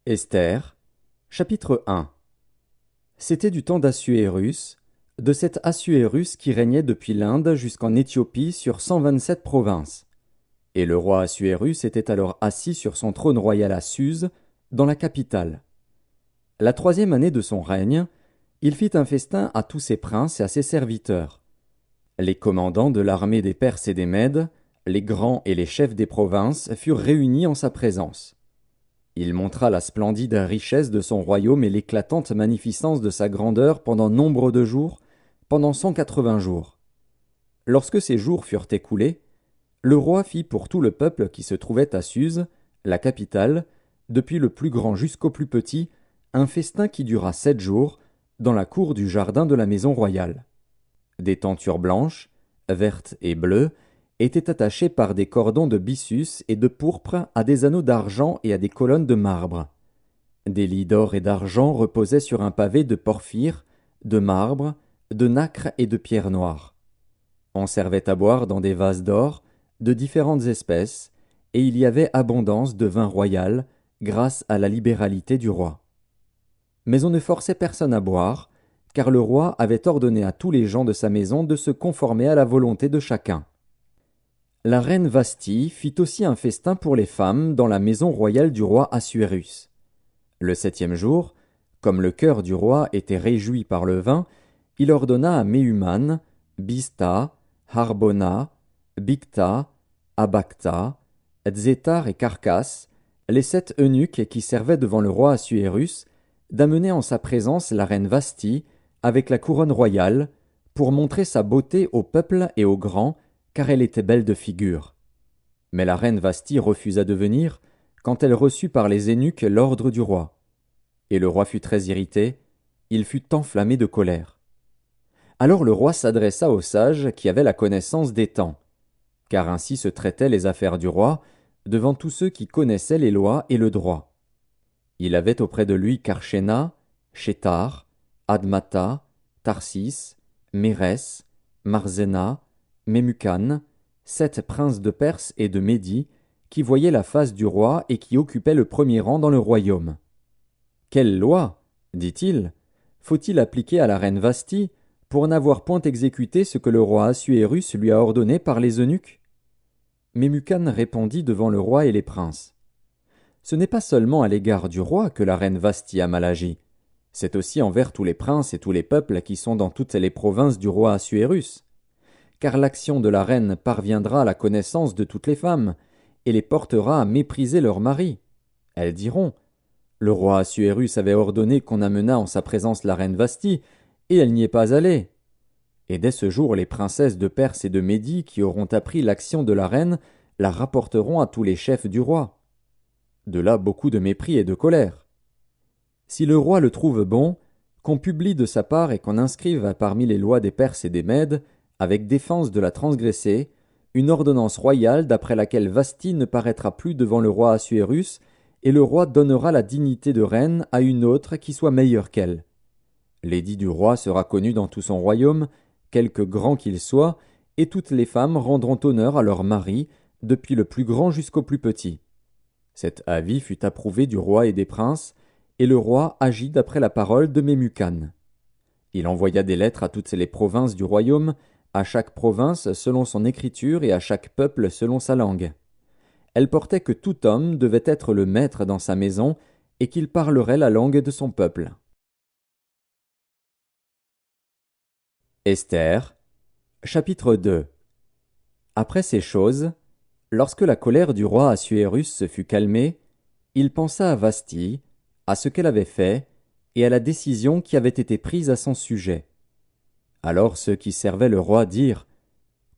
Esther, chapitre 1. C'était du temps d'Assuérus, de cet Assuérus qui régnait depuis l'Inde jusqu'en Éthiopie sur 127 provinces. Et le roi Assuérus était alors assis sur son trône royal à Suse, dans la capitale. La 3e année de son règne, il fit un festin à tous ses princes et à ses serviteurs. Les commandants de l'armée des Perses et des Mèdes, les grands et les chefs des provinces furent réunis en sa présence. Il montra la splendide richesse de son royaume et l'éclatante magnificence de sa grandeur pendant nombre de jours, pendant 180 jours. Lorsque ces jours furent écoulés, le roi fit pour tout le peuple qui se trouvait à Suse, la capitale, depuis le plus grand jusqu'au plus petit, un festin qui dura 7 jours, dans la cour du jardin de la maison royale. Des tentures blanches, vertes et bleues, étaient attachées par des cordons de byssus et de pourpre à des anneaux d'argent et à des colonnes de marbre. Des lits d'or et d'argent reposaient sur un pavé de porphyre, de marbre, de nacre et de pierre noire. On servait à boire dans des vases d'or, de différentes espèces, et il y avait abondance de vin royal, grâce à la libéralité du roi. Mais on ne forçait personne à boire, car le roi avait ordonné à tous les gens de sa maison de se conformer à la volonté de chacun. La reine Vasthi fit aussi un festin pour les femmes dans la maison royale du roi Assuérus. Le 7e jour, comme le cœur du roi était réjoui par le vin, il ordonna à Méhuman, Biztha, Harbona, Bigtha, Abagtha, Zétar et Carcas, les 7 eunuques qui servaient devant le roi Assuérus, d'amener en sa présence la reine Vasthi avec la couronne royale, pour montrer sa beauté au peuple et aux grands, car elle était belle de figure. Mais la reine Vasthi refusa de venir, quand elle reçut par les eunuques l'ordre du roi. Et le roi fut très irrité, il fut enflammé de colère. Alors le roi s'adressa aux sages qui avaient la connaissance des temps, car ainsi se traitaient les affaires du roi, devant tous ceux qui connaissaient les lois et le droit. Il avait auprès de lui Karshena, Shétar, Admata, Tarsis, Mérès, Marzena, Memucan, 7 princes de Perse et de Médie, qui voyaient la face du roi et qui occupaient le premier rang dans le royaume. Quelle loi, dit-il, faut-il appliquer à la reine Vasthi pour n'avoir point exécuté ce que le roi Assuérus lui a ordonné par les eunuques? Memucan répondit devant le roi et les princes. Ce n'est pas seulement à l'égard du roi que la reine Vasthi a mal agi, c'est aussi envers tous les princes et tous les peuples qui sont dans toutes les provinces du roi Assuérus. Car l'action de la reine parviendra à la connaissance de toutes les femmes, et les portera à mépriser leurs maris. Elles diront, le roi Assuérus avait ordonné qu'on amenât en sa présence la reine Vasthi, et elle n'y est pas allée. Et dès ce jour les princesses de Perse et de Médie qui auront appris l'action de la reine la rapporteront à tous les chefs du roi. De là beaucoup de mépris et de colère. Si le roi le trouve bon, qu'on publie de sa part et qu'on inscrive parmi les lois des Perses et des Mèdes, avec défense de la transgresser, une ordonnance royale d'après laquelle Vasthi ne paraîtra plus devant le roi Assuérus, et le roi donnera la dignité de reine à une autre qui soit meilleure qu'elle. L'édit du roi sera connu dans tout son royaume, quelque grand qu'il soit, et toutes les femmes rendront honneur à leur mari, depuis le plus grand jusqu'au plus petit. Cet avis fut approuvé du roi et des princes, et le roi agit d'après la parole de Memucan. Il envoya des lettres à toutes les provinces du royaume, à chaque province selon son écriture et à chaque peuple selon sa langue. Elle portait que tout homme devait être le maître dans sa maison et qu'il parlerait la langue de son peuple. Esther, chapitre 2. Après ces choses, lorsque la colère du roi Assuérus se fut calmée, il pensa à Vasthi, à ce qu'elle avait fait, et à la décision qui avait été prise à son sujet. Alors ceux qui servaient le roi dirent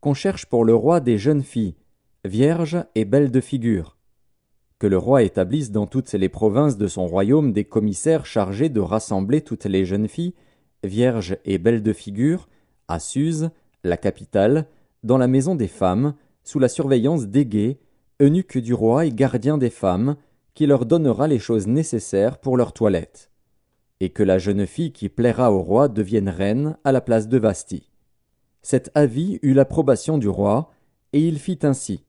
qu'on cherche pour le roi des jeunes filles, vierges et belles de figure, que le roi établisse dans toutes les provinces de son royaume des commissaires chargés de rassembler toutes les jeunes filles, vierges et belles de figure, à Suse, la capitale, dans la maison des femmes, sous la surveillance d'Égée, eunuque du roi et gardien des femmes, qui leur donnera les choses nécessaires pour leur toilette, et que la jeune fille qui plaira au roi devienne reine à la place de Vasthi. Cet avis eut l'approbation du roi, et il fit ainsi.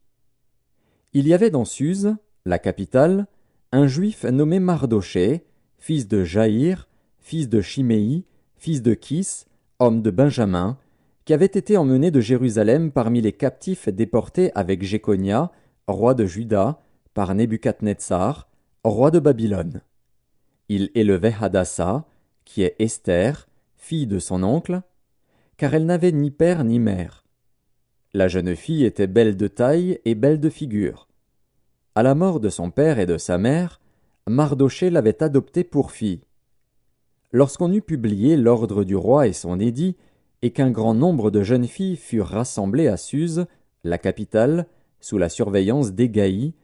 Il y avait dans Suse, la capitale, un juif nommé Mardoché, fils de Jaïr, fils de Chiméi, fils de Kis, homme de Benjamin, qui avait été emmené de Jérusalem parmi les captifs déportés avec Jéconia, roi de Juda, par Nebuchadnezzar, roi de Babylone. Il élevait Hadassa, qui est Esther, fille de son oncle, car elle n'avait ni père ni mère. La jeune fille était belle de taille et belle de figure. À la mort de son père et de sa mère, Mardoché l'avait adoptée pour fille. Lorsqu'on eut publié l'ordre du roi et son édit, et qu'un grand nombre de jeunes filles furent rassemblées à Suse, la capitale, sous la surveillance d'Hégaï,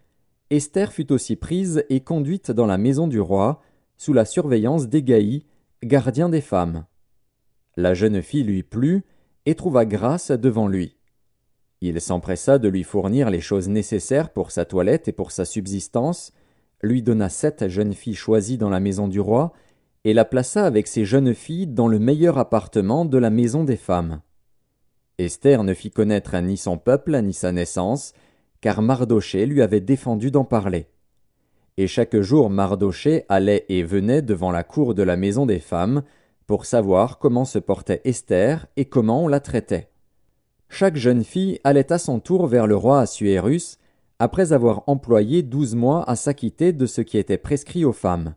Esther fut aussi prise et conduite dans la maison du roi, sous la surveillance d'Hégaï, gardien des femmes. La jeune fille lui plut et trouva grâce devant lui. Il s'empressa de lui fournir les choses nécessaires pour sa toilette et pour sa subsistance, lui donna 7 jeunes filles choisies dans la maison du roi, et la plaça avec ses jeunes filles dans le meilleur appartement de la maison des femmes. Esther ne fit connaître ni son peuple ni sa naissance, car Mardoché lui avait défendu d'en parler. Et chaque jour Mardoché allait et venait devant la cour de la maison des femmes, pour savoir comment se portait Esther et comment on la traitait. Chaque jeune fille allait à son tour vers le roi Assuérus, après avoir employé 12 mois à s'acquitter de ce qui était prescrit aux femmes.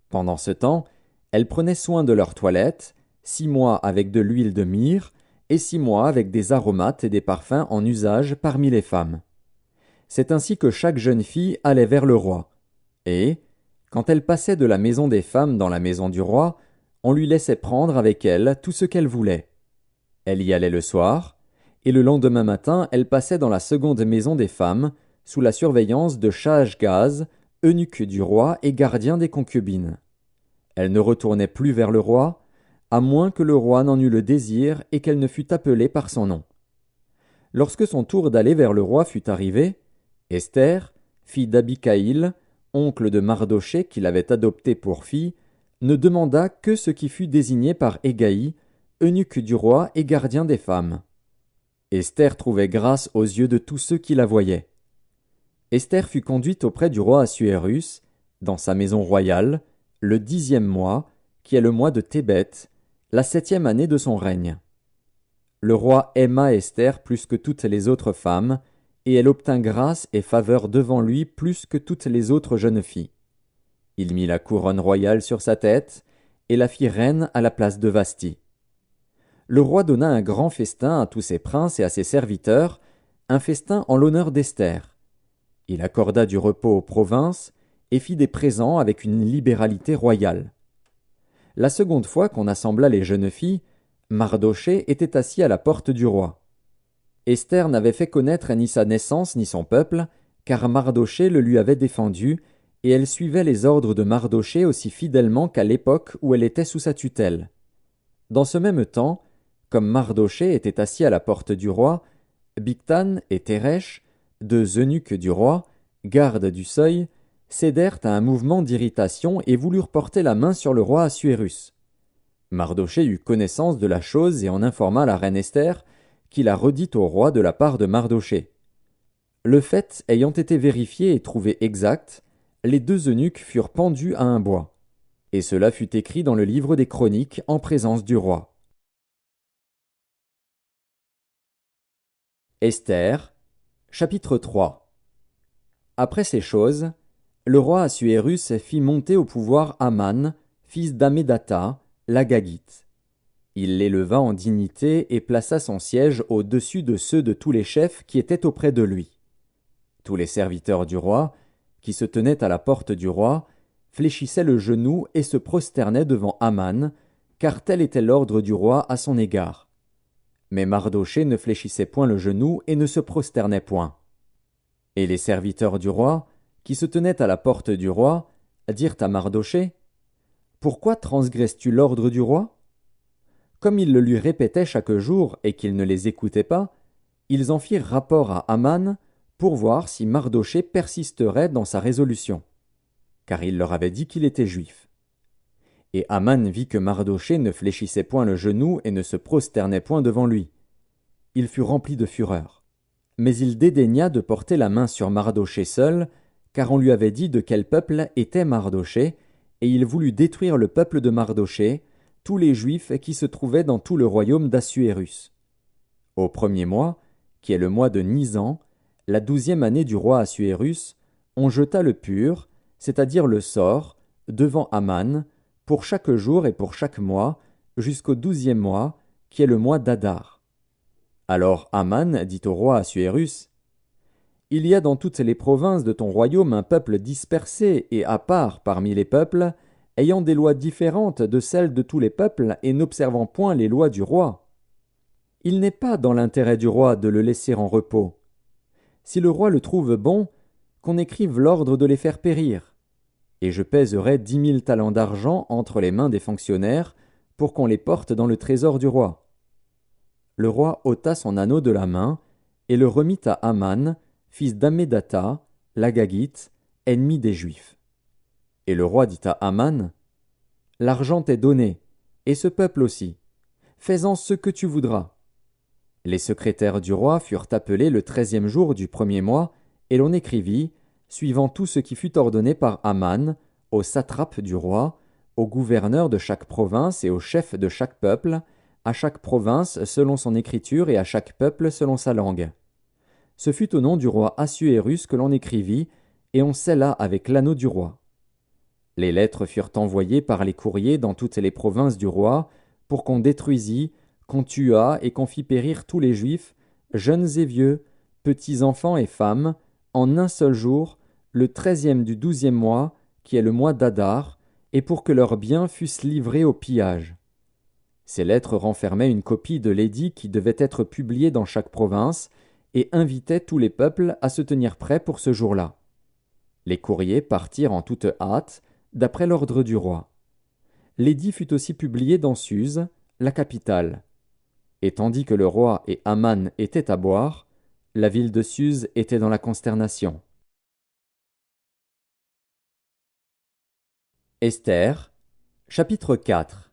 Pendant ce temps, elles prenaient soin de leur toilette, 6 mois avec de l'huile de myrrhe, et 6 mois avec des aromates et des parfums en usage parmi les femmes. C'est ainsi que chaque jeune fille allait vers le roi. Et, quand elle passait de la maison des femmes dans la maison du roi, on lui laissait prendre avec elle tout ce qu'elle voulait. Elle y allait le soir, et le lendemain matin elle passait dans la seconde maison des femmes, sous la surveillance de Shaashgaz, eunuque du roi et gardien des concubines. Elle ne retournait plus vers le roi, à moins que le roi n'en eût le désir et qu'elle ne fût appelée par son nom. Lorsque son tour d'aller vers le roi fut arrivé, Esther, fille d'Abikaïl, oncle de Mardoché qui l'avait adoptée pour fille, ne demanda que ce qui fut désigné par Hégaï, eunuque du roi et gardien des femmes. Esther trouvait grâce aux yeux de tous ceux qui la voyaient. Esther fut conduite auprès du roi Assuérus, dans sa maison royale, le 10e mois, qui est le mois de Tébet, la 7e année de son règne. Le roi aima Esther plus que toutes les autres femmes, et elle obtint grâce et faveur devant lui plus que toutes les autres jeunes filles. Il mit la couronne royale sur sa tête, et la fit reine à la place de Vasthi. Le roi donna un grand festin à tous ses princes et à ses serviteurs, un festin en l'honneur d'Esther. Il accorda du repos aux provinces, et fit des présents avec une libéralité royale. La seconde fois qu'on assembla les jeunes filles, Mardoché était assis à la porte du roi. Esther n'avait fait connaître ni sa naissance ni son peuple, car Mardoché le lui avait défendu, et elle suivait les ordres de Mardoché aussi fidèlement qu'à l'époque où elle était sous sa tutelle. Dans ce même temps, comme Mardoché était assis à la porte du roi, Bigtan et Téresh, 2 eunuques du roi, gardes du seuil, cédèrent à un mouvement d'irritation et voulurent porter la main sur le roi Assuérus. Mardoché eut connaissance de la chose et en informa la reine Esther, qui la redit au roi de la part de Mardoché. Le fait ayant été vérifié et trouvé exact, les 2 eunuques furent pendus à un bois. Et cela fut écrit dans le livre des Chroniques en présence du roi. Esther, chapitre 3. Après ces choses, le roi Assuérus fit monter au pouvoir Aman, fils d'Amédatha, l'Agagite. Il l'éleva en dignité et plaça son siège au-dessus de ceux de tous les chefs qui étaient auprès de lui. Tous les serviteurs du roi, qui se tenaient à la porte du roi, fléchissaient le genou et se prosternaient devant Aman, car tel était l'ordre du roi à son égard. Mais Mardoché ne fléchissait point le genou et ne se prosternait point. Et les serviteurs du roi, qui se tenaient à la porte du roi, dirent à Mardoché, « Pourquoi transgresses-tu l'ordre du roi ?» Comme ils le lui répétaient chaque jour et qu'il ne les écoutait pas, ils en firent rapport à Aman pour voir si Mardoché persisterait dans sa résolution, car il leur avait dit qu'il était juif. Et Aman vit que Mardoché ne fléchissait point le genou et ne se prosternait point devant lui. Il fut rempli de fureur. Mais il dédaigna de porter la main sur Mardoché seul, car on lui avait dit de quel peuple était Mardochée, et il voulut détruire le peuple de Mardochée, tous les Juifs qui se trouvaient dans tout le royaume d'Assuérus. Au premier mois, qui est le mois de Nisan, la 12e année du roi Assuérus, on jeta le pur, c'est-à-dire le sort, devant Aman, pour chaque jour et pour chaque mois, jusqu'au 12e mois, qui est le mois d'Adar. Alors Aman dit au roi Assuérus, « Il y a dans toutes les provinces de ton royaume un peuple dispersé et à part parmi les peuples, ayant des lois différentes de celles de tous les peuples et n'observant point les lois du roi. Il n'est pas dans l'intérêt du roi de le laisser en repos. Si le roi le trouve bon, qu'on écrive l'ordre de les faire périr. Et je pèserai 10 000 talents d'argent entre les mains des fonctionnaires pour qu'on les porte dans le trésor du roi. » Le roi ôta son anneau de la main et le remit à Aman, fils d'Ammédatha, l'Agagite, ennemi des Juifs. Et le roi dit à Aman, « L'argent t'est donné, et ce peuple aussi. Fais-en ce que tu voudras. » Les secrétaires du roi furent appelés le 13e jour du premier mois, et l'on écrivit, suivant tout ce qui fut ordonné par Aman, aux satrapes du roi, aux gouverneurs de chaque province et aux chefs de chaque peuple, à chaque province selon son écriture et à chaque peuple selon sa langue. Ce fut au nom du roi Assuérus que l'on écrivit, et on scella avec l'anneau du roi. Les lettres furent envoyées par les courriers dans toutes les provinces du roi, pour qu'on détruisît, qu'on tuât et qu'on fît périr tous les Juifs, jeunes et vieux, petits enfants et femmes, en un seul jour, le 13e du 12e mois, qui est le mois d'Adar, et pour que leurs biens fussent livrés au pillage. Ces lettres renfermaient une copie de l'édit qui devait être publié dans chaque province, et invitaient tous les peuples à se tenir prêts pour ce jour-là. Les courriers partirent en toute hâte, d'après l'ordre du roi. L'édit fut aussi publié dans Suse, la capitale. Et tandis que le roi et Aman étaient à boire, la ville de Suse était dans la consternation. Esther, chapitre 4.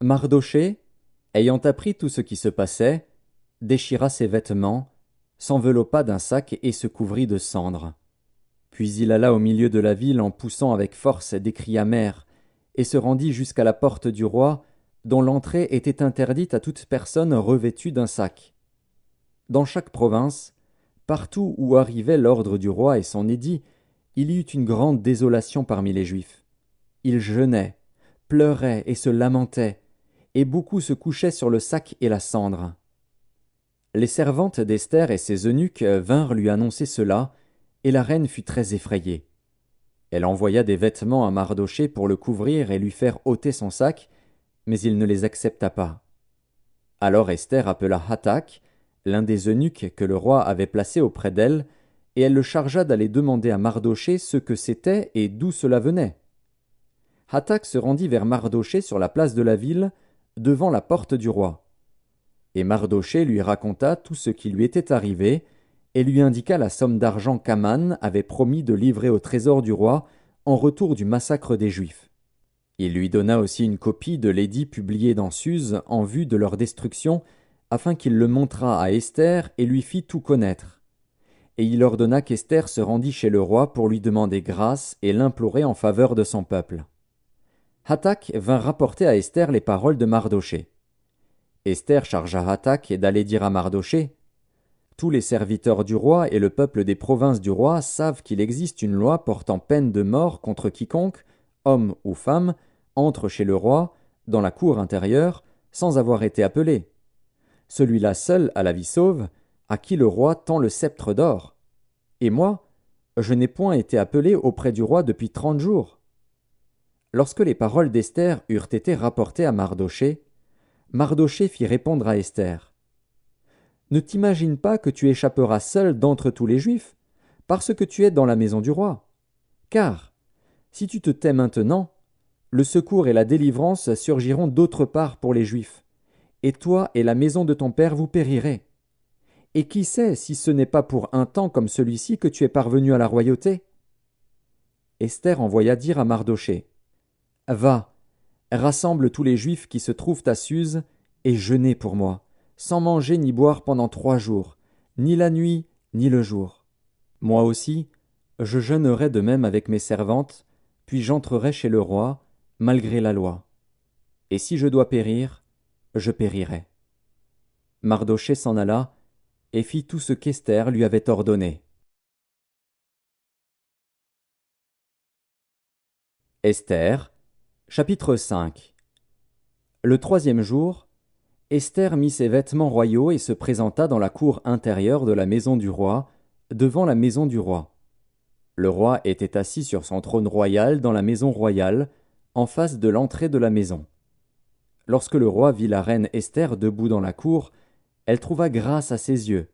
Mardochée, ayant appris tout ce qui se passait, déchira ses vêtements, s'enveloppa d'un sac et se couvrit de cendres. Puis il alla au milieu de la ville en poussant avec force des cris amers, et se rendit jusqu'à la porte du roi, dont l'entrée était interdite à toute personne revêtue d'un sac. Dans chaque province, partout où arrivait l'ordre du roi et son édit, il y eut une grande désolation parmi les Juifs. Ils jeûnaient, pleuraient et se lamentaient, et beaucoup se couchaient sur le sac et la cendre. Les servantes d'Esther et ses eunuques vinrent lui annoncer cela, et la reine fut très effrayée. Elle envoya des vêtements à Mardochée pour le couvrir et lui faire ôter son sac, mais il ne les accepta pas. Alors Esther appela Hathak, l'un des eunuques que le roi avait placé auprès d'elle, et elle le chargea d'aller demander à Mardochée ce que c'était et d'où cela venait. Hathak se rendit vers Mardochée sur la place de la ville, devant la porte du roi. Et Mardochée lui raconta tout ce qui lui était arrivé, et lui indiqua la somme d'argent qu'Aman avait promis de livrer au trésor du roi en retour du massacre des Juifs. Il lui donna aussi une copie de l'édit publié dans Suse en vue de leur destruction, afin qu'il le montrât à Esther et lui fît tout connaître. Et il ordonna qu'Esther se rendît chez le roi pour lui demander grâce et l'implorer en faveur de son peuple. Hathak vint rapporter à Esther les paroles de Mardochée. Esther chargea Hathak d'aller dire à Mardochée, « Tous les serviteurs du roi et le peuple des provinces du roi savent qu'il existe une loi portant peine de mort contre quiconque, homme ou femme, entre chez le roi, dans la cour intérieure, sans avoir été appelé. Celui-là seul a la vie sauve, à qui le roi tend le sceptre d'or. Et moi, je n'ai point été appelé auprès du roi depuis 30 jours. » Lorsque les paroles d'Esther eurent été rapportées à Mardochée, Mardochée fit répondre à Esther, « Ne t'imagine pas que tu échapperas seul d'entre tous les Juifs, parce que tu es dans la maison du roi. Car, si tu te tais maintenant, le secours et la délivrance surgiront d'autre part pour les Juifs, et toi et la maison de ton père vous périrez. Et qui sait si ce n'est pas pour un temps comme celui-ci que tu es parvenu à la royauté ?» Esther envoya dire à Mardochée, « Va, rassemble tous les Juifs qui se trouvent à Suse, et jeûnez pour moi, sans manger ni boire pendant 3 jours, ni la nuit, ni le jour. Moi aussi, je jeûnerai de même avec mes servantes, puis j'entrerai chez le roi, malgré la loi. Et si je dois périr, je périrai. » Mardochée s'en alla et fit tout ce qu'Esther lui avait ordonné. Esther, chapitre 5. Le 3e jour, Esther mit ses vêtements royaux et se présenta dans la cour intérieure de la maison du roi, devant la maison du roi. Le roi était assis sur son trône royal dans la maison royale, en face de l'entrée de la maison. Lorsque le roi vit la reine Esther debout dans la cour, elle trouva grâce à ses yeux.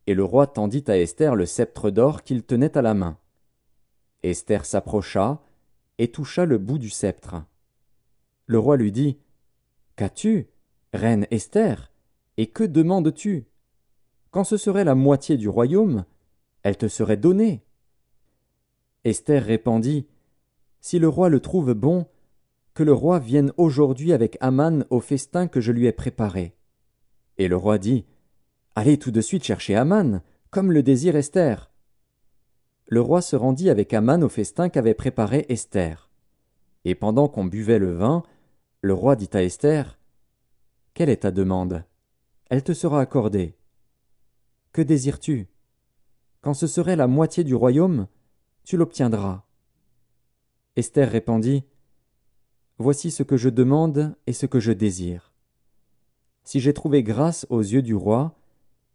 Et le roi tendit à Esther le sceptre d'or qu'il tenait à la main. Esther s'approcha et toucha le bout du sceptre. Le roi lui dit : « Qu'as-tu, reine Esther, et que demandes-tu ? Quand ce serait la moitié du royaume, elle te serait donnée. » Esther répondit : « Si le roi le trouve bon, que le roi vienne aujourd'hui avec Aman au festin que je lui ai préparé. » Et le roi dit : « Allez tout de suite chercher Aman, comme le désire Esther. » Le roi se rendit avec Aman au festin qu'avait préparé Esther. Et pendant qu'on buvait le vin, le roi dit à Esther : « Quelle est ta demande ? Elle te sera accordée. Que désires-tu ? Quand ce serait la moitié du royaume, tu l'obtiendras. » Esther répondit : « Voici ce que je demande et ce que je désire. Si j'ai trouvé grâce aux yeux du roi,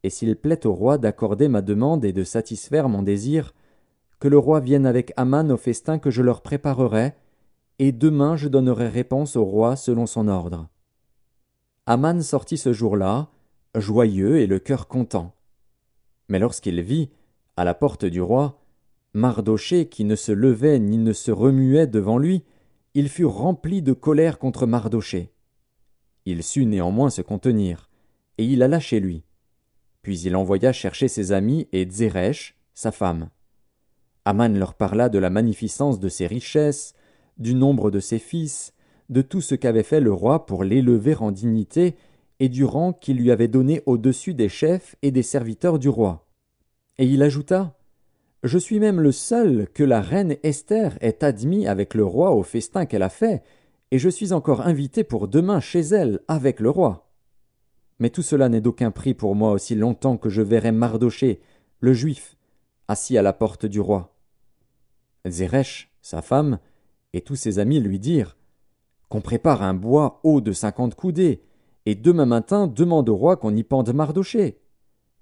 et s'il plaît au roi d'accorder ma demande et de satisfaire mon désir, que le roi vienne avec Aman au festin que je leur préparerai, et demain je donnerai réponse au roi selon son ordre. » Aman sortit ce jour-là, joyeux et le cœur content. Mais lorsqu'il vit, à la porte du roi, Mardochée qui ne se levait ni ne se remuait devant lui, il fut rempli de colère contre Mardochée. Il sut néanmoins se contenir, et il alla chez lui. Puis il envoya chercher ses amis et Zeresh, sa femme. Aman leur parla de la magnificence de ses richesses, du nombre de ses fils, de tout ce qu'avait fait le roi pour l'élever en dignité et du rang qu'il lui avait donné au-dessus des chefs et des serviteurs du roi. Et il ajouta : « Je suis même le seul que la reine Esther ait admis avec le roi au festin qu'elle a fait, et je suis encore invité pour demain chez elle avec le roi. Mais tout cela n'est d'aucun prix pour moi aussi longtemps que je verrai Mardochée, le juif, assis à la porte du roi. » Zeresh, sa femme, et tous ses amis lui dirent : « Qu'on prépare un bois haut de 50 coudées, et demain matin demande au roi qu'on y pende Mardochée.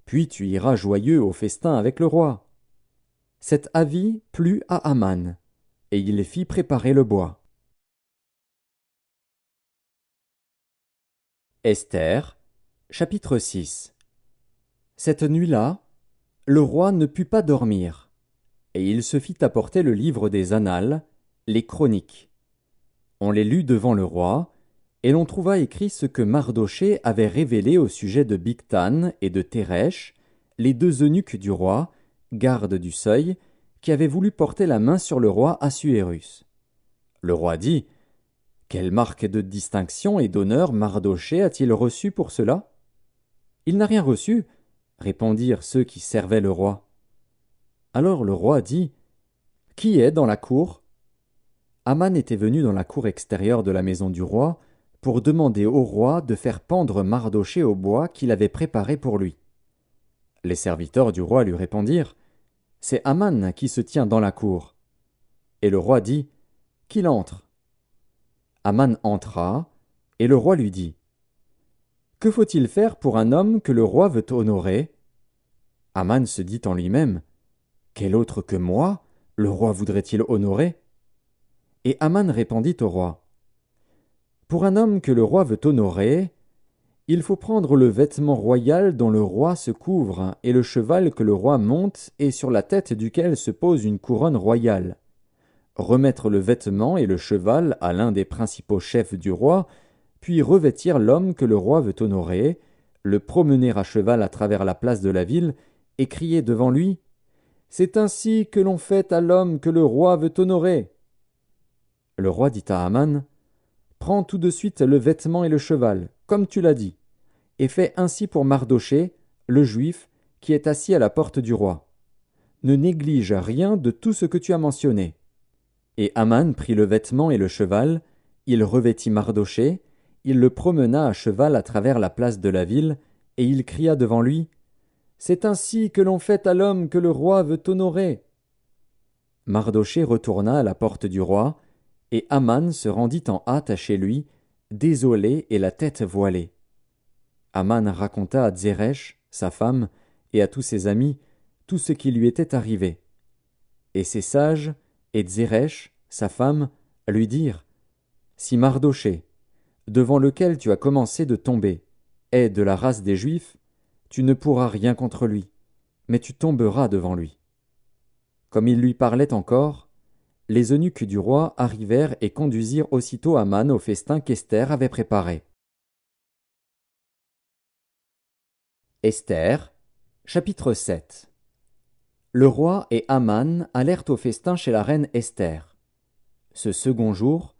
Puis tu iras joyeux au festin avec le roi. » Cet avis plut à Aman, et il fit préparer le bois. Esther, chapitre 6. Cette nuit-là, le roi ne put pas dormir, et il se fit apporter le livre des Annales, les Chroniques. On les lut devant le roi, et l'on trouva écrit ce que Mardochée avait révélé au sujet de Bigtan et de Téresh, les deux eunuques du roi, gardes du seuil, qui avaient voulu porter la main sur le roi Assuérus. Le roi dit : « Quelle marque de distinction et d'honneur Mardochée a-t-il reçu pour cela ? » « Il n'a rien reçu, » répondirent ceux qui servaient le roi. Alors le roi dit : « Qui est dans la cour ? » Aman était venu dans la cour extérieure de la maison du roi pour demander au roi de faire pendre Mardochée au bois qu'il avait préparé pour lui. Les serviteurs du roi lui répondirent : « C'est Aman qui se tient dans la cour. » Et le roi dit : « Qu'il entre. » Aman entra, et le roi lui dit : « Que faut-il faire pour un homme que le roi veut honorer ? » Aman se dit en lui-même : « Quel autre que moi le roi voudrait-il honorer ? » Et Aman répondit au roi : « Pour un homme que le roi veut honorer, il faut prendre le vêtement royal dont le roi se couvre et le cheval que le roi monte et sur la tête duquel se pose une couronne royale. Remettre le vêtement et le cheval à l'un des principaux chefs du roi, puis revêtir l'homme que le roi veut honorer, le promener à cheval à travers la place de la ville et crier devant lui : « C'est ainsi que l'on fait à l'homme que le roi veut honorer. » Le roi dit à Aman : « Prends tout de suite le vêtement et le cheval, comme tu l'as dit, et fais ainsi pour Mardochée, le juif, qui est assis à la porte du roi. ne néglige rien de tout ce que tu as mentionné. » Et Aman prit le vêtement et le cheval, il revêtit Mardochée, il le promena à cheval à travers la place de la ville, et il cria devant lui, « C'est ainsi que l'on fait à l'homme que le roi veut honorer. » Mardochée retourna à la porte du roi, et Aman se rendit en hâte chez lui, désolé et la tête voilée. Aman raconta à Zeresh, sa femme, et à tous ses amis, tout ce qui lui était arrivé. Et ses sages, et Zeresh, sa femme, lui dirent, « Si Mardochée, devant lequel tu as commencé de tomber, est de la race des Juifs, tu ne pourras rien contre lui, mais tu tomberas devant lui. » Comme il lui parlait encore, les eunuques du roi arrivèrent et conduisirent aussitôt Aman au festin qu'Esther avait préparé. Esther, chapitre 7. Le roi et Aman allèrent au festin chez la reine Esther. Ce second jour,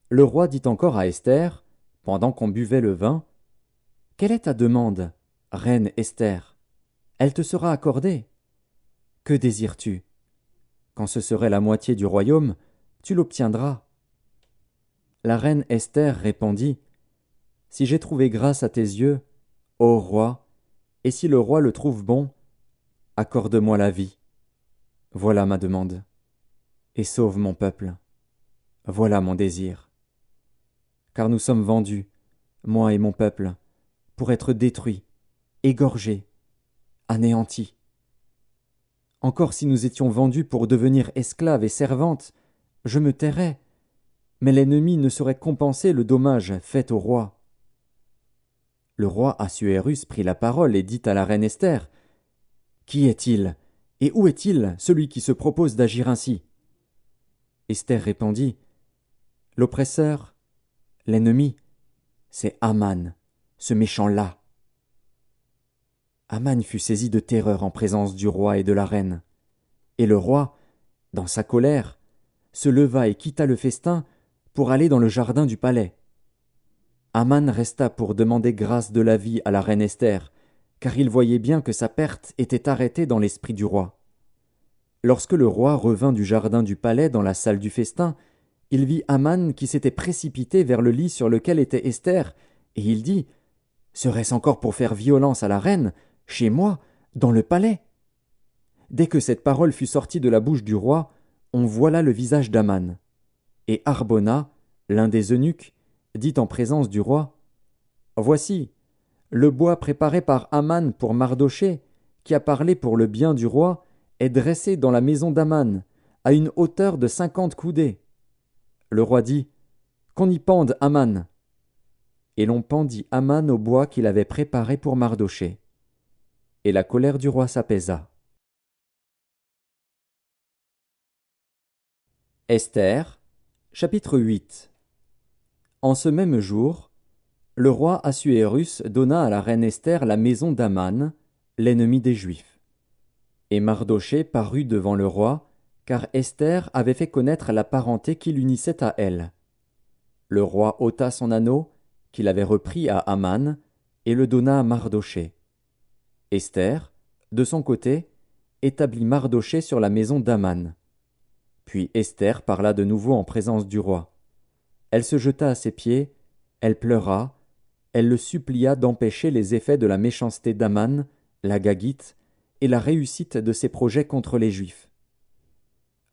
le roi dit encore à Esther, pendant qu'on buvait le vin, « Quelle est ta demande, reine Esther? Elle te sera accordée. Que désires-tu? Quand ce serait la moitié du royaume, tu l'obtiendras. » La reine Esther répondit, « Si j'ai trouvé grâce à tes yeux, ô roi, et si le roi le trouve bon, accorde-moi la vie. Voilà ma demande. Et sauve mon peuple. Voilà mon désir. Car nous sommes vendus, moi et mon peuple, pour être détruits, égorgés, anéantis. Encore si nous étions vendus pour devenir esclaves et servantes, je me tairais, mais l'ennemi ne saurait compenser le dommage fait au roi. » Le roi Assuérus prit la parole et dit à la reine Esther, « Qui est-il, et où est-il, celui qui se propose d'agir ainsi ?» Esther répondit, « L'oppresseur, l'ennemi, c'est Aman, ce méchant-là. » Aman fut saisi de terreur en présence du roi et de la reine. Et le roi, dans sa colère, se leva et quitta le festin pour aller dans le jardin du palais. Aman resta pour demander grâce de la vie à la reine Esther, car il voyait bien que sa perte était arrêtée dans l'esprit du roi. Lorsque le roi revint du jardin du palais dans la salle du festin, il vit Aman qui s'était précipité vers le lit sur lequel était Esther, et il dit, « Serait-ce encore pour faire violence à la reine, chez moi, dans le palais ?» Dès que cette parole fut sortie de la bouche du roi, on voila le visage d'Aman. Et Harbona, l'un des eunuques, dit en présence du roi, « Voici, le bois préparé par Aman pour Mardochée, qui a parlé pour le bien du roi, est dressé dans la maison d'Aman, à une hauteur de 50 coudées. » Le roi dit, « Qu'on y pende Aman. » Et l'on pendit Aman au bois qu'il avait préparé pour Mardochée. Et la colère du roi s'apaisa. Esther, chapitre 8. En ce même jour, le roi Assuérus donna à la reine Esther la maison d'Aman, l'ennemi des Juifs. Et Mardochée parut devant le roi, car Esther avait fait connaître la parenté qui l'unissait à elle. Le roi ôta son anneau, qu'il avait repris à Aman, et le donna à Mardochée. Esther, de son côté, établit Mardochée sur la maison d'Aman. Puis Esther parla de nouveau en présence du roi. Elle se jeta à ses pieds, elle pleura, elle le supplia d'empêcher les effets de la méchanceté d'Aman, la Gagite, et la réussite de ses projets contre les Juifs.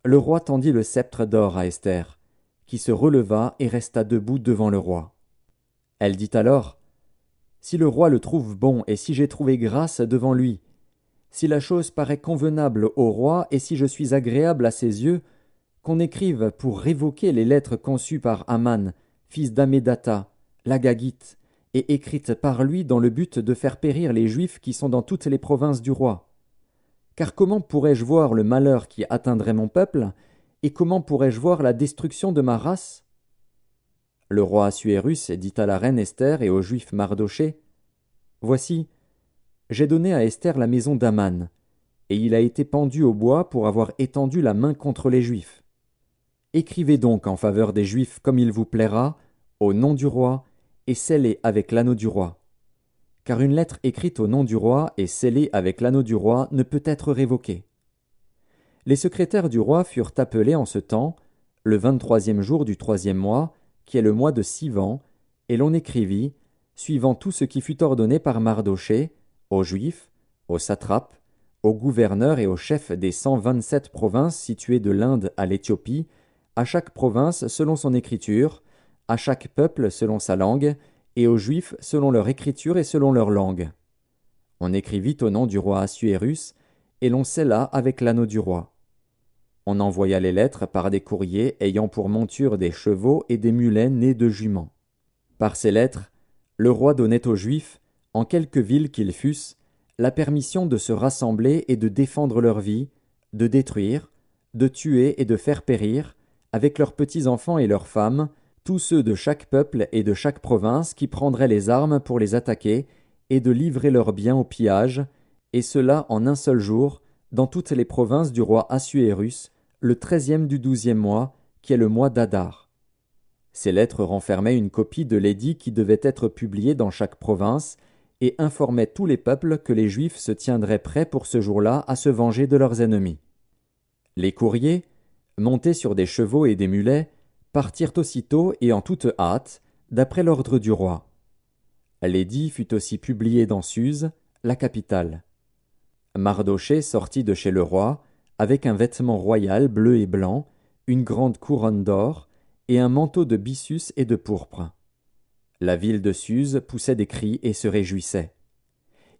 Le roi tendit le sceptre d'or à Esther, qui se releva et resta debout devant le roi. Elle dit alors, « Si le roi le trouve bon et si j'ai trouvé grâce devant lui, si la chose paraît convenable au roi et si je suis agréable à ses yeux, qu'on écrive pour révoquer les lettres conçues par Aman, fils d'Amédatha, l'Agagite, et écrites par lui dans le but de faire périr les Juifs qui sont dans toutes les provinces du roi. Car comment pourrais-je voir le malheur qui atteindrait mon peuple, et comment pourrais-je voir la destruction de ma race ?» Le roi Assuérus dit à la reine Esther et au juif Mardochée, « Voici, j'ai donné à Esther la maison d'Aman, et il a été pendu au bois pour avoir étendu la main contre les Juifs. Écrivez donc en faveur des Juifs comme il vous plaira, au nom du roi, et scellez avec l'anneau du roi. Car une lettre écrite au nom du roi et scellée avec l'anneau du roi ne peut être révoquée. Les secrétaires du roi furent appelés en ce temps, le 23e jour du 3e mois, qui est le mois de Sivan, et l'on écrivit, suivant tout ce qui fut ordonné par Mardochée, aux Juifs, aux satrapes, aux gouverneurs et aux chefs des 127 provinces situées de l'Inde à l'Éthiopie, à chaque province selon son écriture, à chaque peuple selon sa langue, et aux Juifs selon leur écriture et selon leur langue. On écrivit au nom du roi Assuérus, et l'on scella avec l'anneau du roi. On envoya les lettres par des courriers ayant pour monture des chevaux et des mulets nés de juments. Par ces lettres, le roi donnait aux Juifs, en quelque ville qu'ils fussent, la permission de se rassembler et de défendre leur vie, de détruire, de tuer et de faire périr, avec leurs petits-enfants et leurs femmes, tous ceux de chaque peuple et de chaque province qui prendraient les armes pour les attaquer, et de livrer leurs biens au pillage, et cela en un seul jour, dans toutes les provinces du roi Assuérus, le 13e du 12e mois, qui est le mois d'Adar. Ces lettres renfermaient une copie de l'édit qui devait être publié dans chaque province, et informaient tous les peuples que les Juifs se tiendraient prêts pour ce jour-là à se venger de leurs ennemis. Les courriers, montés sur des chevaux et des mulets, partirent aussitôt et en toute hâte, d'après l'ordre du roi. L'édit fut aussi publié dans Suse, la capitale. Mardochée sortit de chez le roi, avec un vêtement royal bleu et blanc, une grande couronne d'or, et un manteau de byssus et de pourpre. La ville de Suse poussait des cris et se réjouissait.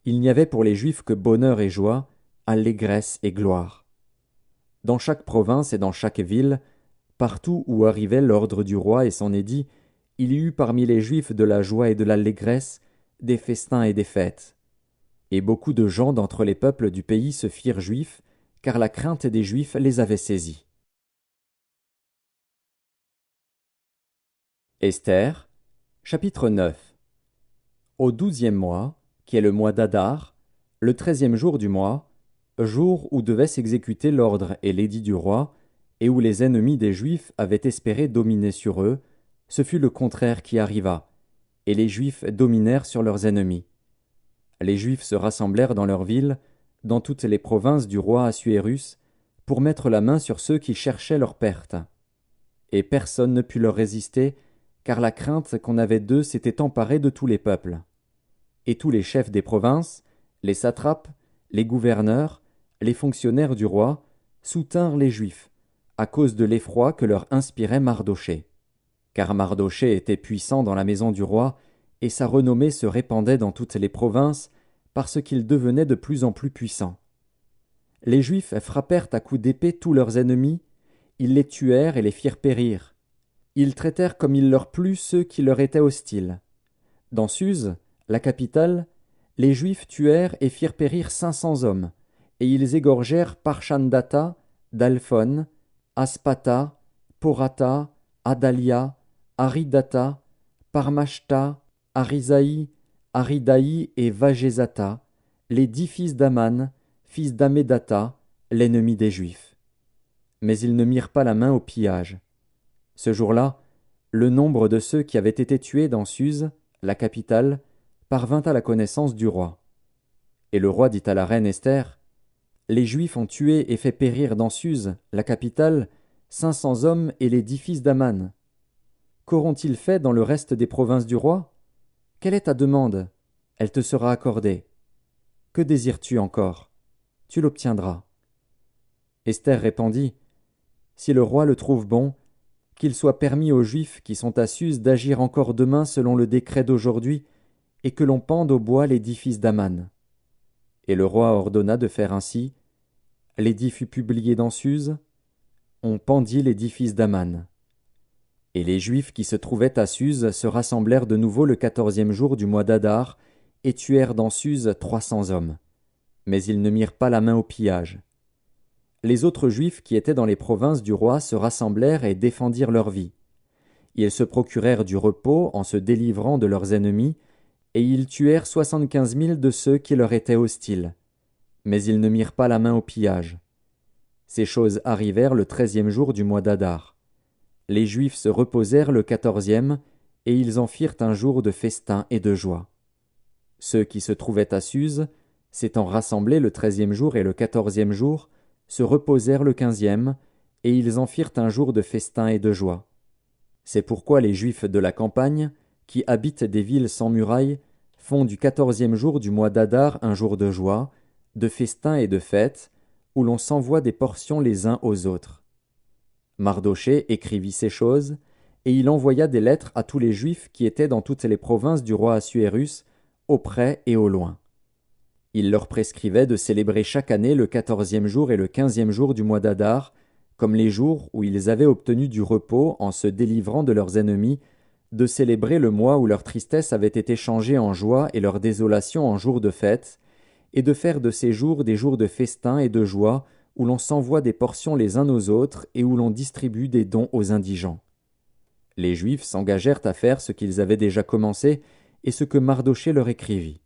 Il n'y avait pour les Juifs que bonheur et joie, allégresse et gloire. Dans chaque province et dans chaque ville, partout où arrivait l'ordre du roi et son édit, il y eut parmi les Juifs de la joie et de l'allégresse, des festins et des fêtes. Et beaucoup de gens d'entre les peuples du pays se firent juifs, car la crainte des Juifs les avait saisis. Esther, chapitre 9. Au 12e mois, qui est le mois d'Adar, le 13e jour du mois, jour où devait s'exécuter l'ordre et l'édit du roi, et où les ennemis des Juifs avaient espéré dominer sur eux, ce fut le contraire qui arriva, et les Juifs dominèrent sur leurs ennemis. Les Juifs se rassemblèrent dans leurs villes, dans toutes les provinces du roi Assuérus, pour mettre la main sur ceux qui cherchaient leur perte. Et personne ne put leur résister, car la crainte qu'on avait d'eux s'était emparée de tous les peuples. Et tous les chefs des provinces, les satrapes, les gouverneurs, les fonctionnaires du roi, soutinrent les Juifs, à cause de l'effroi que leur inspirait Mardochée. Car Mardochée était puissant dans la maison du roi, et sa renommée se répandait dans toutes les provinces, parce qu'il devenait de plus en plus puissant. Les Juifs frappèrent à coups d'épée tous leurs ennemis, ils les tuèrent et les firent périr. Ils traitèrent comme il leur plut ceux qui leur étaient hostiles. Dans Suse, la capitale, les Juifs tuèrent et firent périr 500 hommes, et ils égorgèrent Parchandata, Dalphon, Aspata, Porata, Adalia, Aridata, Parmashta, Arisaï, Aridaï et Vagezata, les 10 fils d'Aman, fils d'Amédata, l'ennemi des Juifs. Mais ils ne mirent pas la main au pillage. Ce jour-là, le nombre de ceux qui avaient été tués dans Suse, la capitale, parvint à la connaissance du roi. Et le roi dit à la reine Esther, « Les Juifs ont tué et fait périr dans Suse, la capitale, 500 hommes et les 10 fils d'Aman. Qu'auront-ils fait dans le reste des provinces du roi ? Quelle est ta demande ? Elle te sera accordée. Que désires-tu encore ? Tu l'obtiendras. » Esther répondit, « Si le roi le trouve bon, qu'il soit permis aux Juifs qui sont à Suse d'agir encore demain selon le décret d'aujourd'hui, et que l'on pende au bois les 10 fils d'Aman. » Et le roi ordonna de faire ainsi. L'édit fut publié dans Suse. On pendit les 10 fils d'Aman. Et les Juifs qui se trouvaient à Suse se rassemblèrent de nouveau le 14e jour du mois d'Adar, et tuèrent dans Suse 300 hommes. Mais ils ne mirent pas la main au pillage. Les autres Juifs qui étaient dans les provinces du roi se rassemblèrent et défendirent leur vie. Ils se procurèrent du repos en se délivrant de leurs ennemis, et ils tuèrent 75 000 de ceux qui leur étaient hostiles. Mais ils ne mirent pas la main au pillage. Ces choses arrivèrent le 13e jour du mois d'Adar. Les Juifs se reposèrent le 14e, et ils en firent un jour de festin et de joie. Ceux qui se trouvaient à Suse, s'étant rassemblés le 13e jour et le 14e jour, se reposèrent le 15e, et ils en firent un jour de festin et de joie. C'est pourquoi les Juifs de la campagne, qui habitent des villes sans murailles, font du 14e jour du mois d'Adar un jour de joie, de festin et de fête, où l'on s'envoie des portions les uns aux autres. Mardochée écrivit ces choses, et il envoya des lettres à tous les Juifs qui étaient dans toutes les provinces du roi Assuérus, au près et au loin. Il leur prescrivait de célébrer chaque année le 14e jour et le 15e jour du mois d'Adar, comme les jours où ils avaient obtenu du repos en se délivrant de leurs ennemis, de célébrer le mois où leur tristesse avait été changée en joie et leur désolation en jours de fête, et de faire de ces jours des jours de festin et de joie, où l'on s'envoie des portions les uns aux autres et où l'on distribue des dons aux indigents. Les Juifs s'engagèrent à faire ce qu'ils avaient déjà commencé et ce que Mardochée leur écrivit.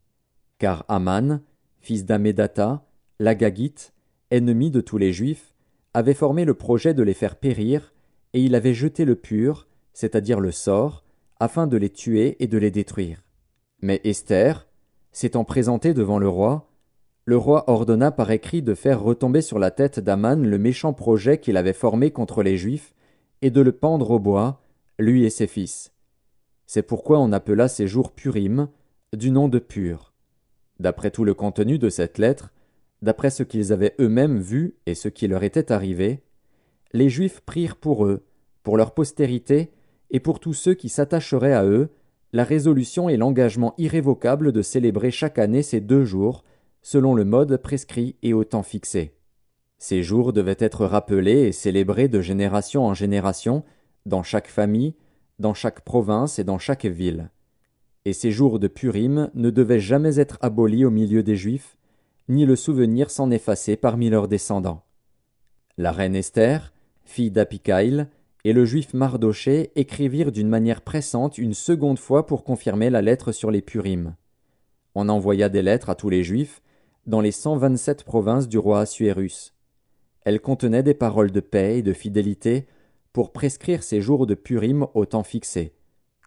Car Aman, fils d'Amédatha, l'Agagite, ennemi de tous les Juifs, avait formé le projet de les faire périr, et il avait jeté le pur, c'est-à-dire le sort, afin de les tuer et de les détruire. Mais Esther, s'étant présentée devant le roi ordonna par écrit de faire retomber sur la tête d'Aman le méchant projet qu'il avait formé contre les Juifs, et de le pendre au bois, lui et ses fils. C'est pourquoi on appela ces jours Purim, du nom de Pur. D'après tout le contenu de cette lettre, d'après ce qu'ils avaient eux-mêmes vu et ce qui leur était arrivé, les Juifs prirent pour eux, pour leur postérité, et pour tous ceux qui s'attacheraient à eux, la résolution et l'engagement irrévocable de célébrer chaque année ces 2 jours, selon le mode prescrit et au temps fixé. Ces jours devaient être rappelés et célébrés de génération en génération, dans chaque famille, dans chaque province et dans chaque ville. Et ces jours de Purim ne devaient jamais être abolis au milieu des Juifs, ni le souvenir s'en effacer parmi leurs descendants. La reine Esther, fille d'Apikaïl, et le juif Mardochée écrivirent d'une manière pressante une seconde fois pour confirmer la lettre sur les Purim. On envoya des lettres à tous les Juifs, dans les 127 provinces du roi Assuérus. Elles contenaient des paroles de paix et de fidélité pour prescrire ces jours de Purim au temps fixé,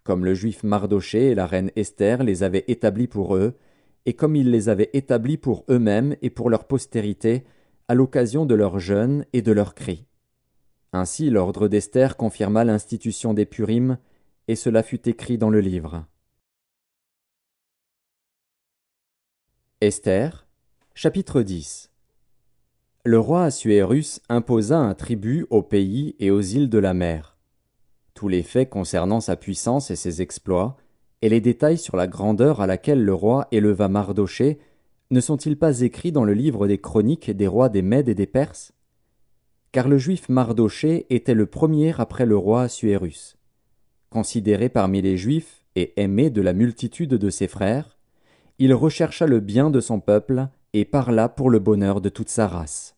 comme le juif Mardochée et la reine Esther les avaient établis pour eux, et comme ils les avaient établis pour eux-mêmes et pour leur postérité, à l'occasion de leur jeûne et de leurs cris. Ainsi l'ordre d'Esther confirma l'institution des Purim, et cela fut écrit dans le livre. Esther, chapitre 10. Le roi Assuérus imposa un tribut aux pays et aux îles de la mer. Tous les faits concernant sa puissance et ses exploits, et les détails sur la grandeur à laquelle le roi éleva Mardochée, ne sont-ils pas écrits dans le livre des chroniques des rois des Mèdes et des Perses? Car le juif Mardochée était le premier après le roi Assuérus. Considéré parmi les Juifs et aimé de la multitude de ses frères, il rechercha le bien de son peuple et parla pour le bonheur de toute sa race.